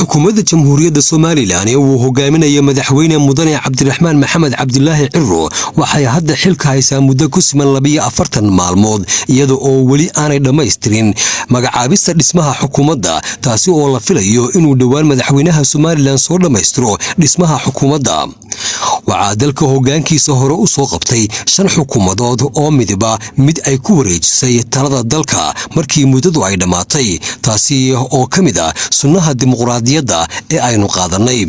xukuumadda jamhuuriyadda Soomaaliland ee uu hogaaminayo madaxweyne mudane Cabdiraxmaan Maxamed Cabdilaahi Cirro waxay hadda xilka haysaa muddo ku siman 42 maalmood iyadoo oo weli aanay dhammaystirin magacaabista dhismaha xukuumadda taasi oo la filayo inuu dhawaan madaxweynaha Soomaaliland soo dhammaystiro dhismaha xukuumadda waxaa dalka hoggaankiisa hore u soo qabtay 5 xukuumadood oo midiba mid ay ku wareejisay talada dalka markii muddadu ay dhamaatay taasi oo kamid ah sunnaha dimuqraadiyadda ee aynu qaadanay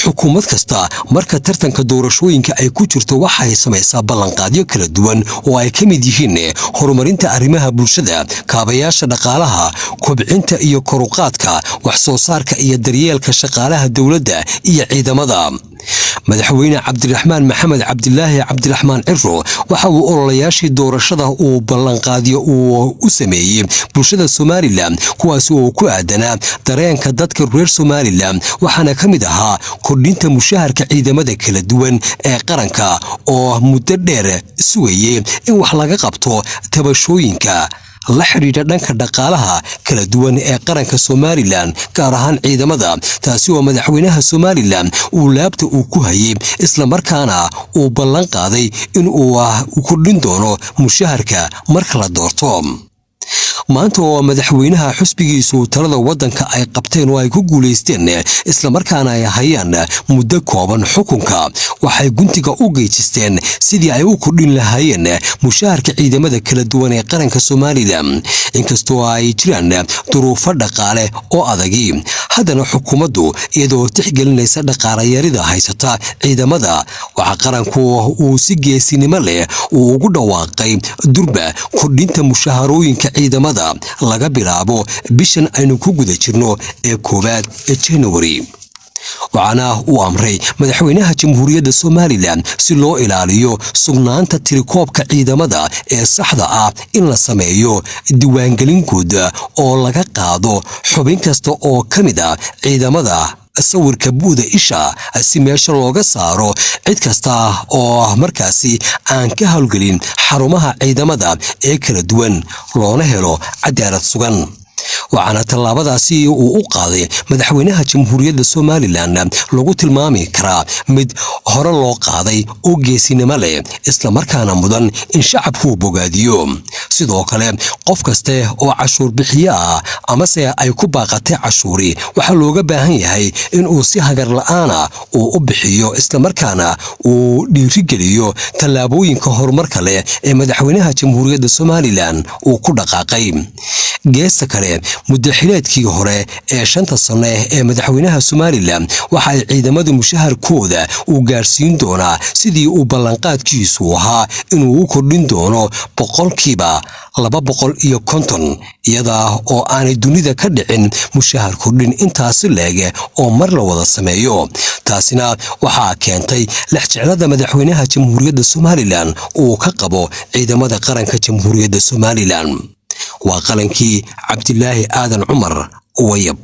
xukuumad kasta marka tartanka doorashooyinka ay ku jirto waxay samaysaa ballanqaadyo kala duwan oo ay kamid yihiin horumarinta arrimaha bulshada kaabayaasha dhaqaalaha kobcinta iyo kor u qaadka wax soo saarka iyo daryeelka shaqaalaha dawladda iyo ciidamada madaxweyne Cabdiraxmaan Maxamed Cabdilaahi Cabdiraxmaan Cirro waxa uu ololayaashii doorashada uu ballanqaadiyo u sameeyay bulshada Soomaaliland kuwaas oo ku aadanaa dareenka dadka reer Soomaaliland waxaana kamid ahaa kordhinta mushaharka ciidamada kala duwan ee qaranka oo muddo dheer sugayay in wax laga qabto tabashooyinka la xiriira dhanka dhaqaalaha kala duwan ee qaranka Soomaaliland gaar ahaan ciidamada taasi oo madaxweynaha Soomaaliland uu laabta uu ku hayay isla markaana uu ballan qaaday in uu kordhin doono mushaharka marka la doorto maanta oo madaxweynaha xusbigiisu talada wadanka ay qabteen oo ay ku guuleysteen isla markaana ay hayaan muddo kooban xukunka waxay guntiga u geejisteen sidii ay u kordhin lahaayeen mushaharka ciidamada kala duwan ee qaranka Soomaaliland inkastoo ay jiraan duruufo dhaqaale oo adagi haddana xukuumaddu iyadoo tixgelinaysa dhaqaale yarida haysata ciidamada waxa qaranku uu si geesinimo leh ugu dhawaaqay durba kordhinta mushaharooyinka ciidamada laga bilaabo bishan aynu ku guda jirno ee koowaad ee January waxaana uu amray madaxweynaha jamhuuriyadda Soomaaliland si loo ilaaliyo sugnaanta tirikoobka ciidamada ee saxda ah in la sameeyo diiwaangelin guud oo laga qaado xubin kasta oo kamid ah ciidamada sawirka buuda isha si meesha looga saaro cid kasta oo markaasi aan ka hawlgelin xarumaha ciidamada ee kala duwan loona helo cadaalad sugan waxaana tallaabadaasi uu u qaaday madaxweynaha jamhuuriyadda Soomaaliland lagu tilmaami karaa mid hore loo qaaday oo geesinimo leh isla markaana mudan in shacabku bogaadiyo sidoo kale qof kaste oo cashuur bixiye ah ama se ay ku baaqatay cashuuri waxa looga baahan yahay in uu si hagar la'aan u bixiyo isla markaana uu dhiirigeliyo tallaabooyinka horumarka leh ee madaxweynaha jamhuuriyadda Soomaaliland uu ku dhaqaaqay geesta kale muddaxileedkii hore ee 5 sano ee madaxweynaha Soomaaliland waxa ay ciidamada mushaharkooda uu gaarsiin doonaa sidii uu ballanqaadkiisu ahaa inuu u kordhin doono boqolkiiba 250 iyada oo aanay dunida ka dhicin mushahar kordhin intaas leeg oo mar la wada sameeyo taasina waxa keentay lixjeclada madaxweynaha jamhuuriyadda Soomaaliland uu ka qabo ciidamada qaranka jamhuuriyadda Soomaaliland وقالنكي عبد الله آدم عمر ويب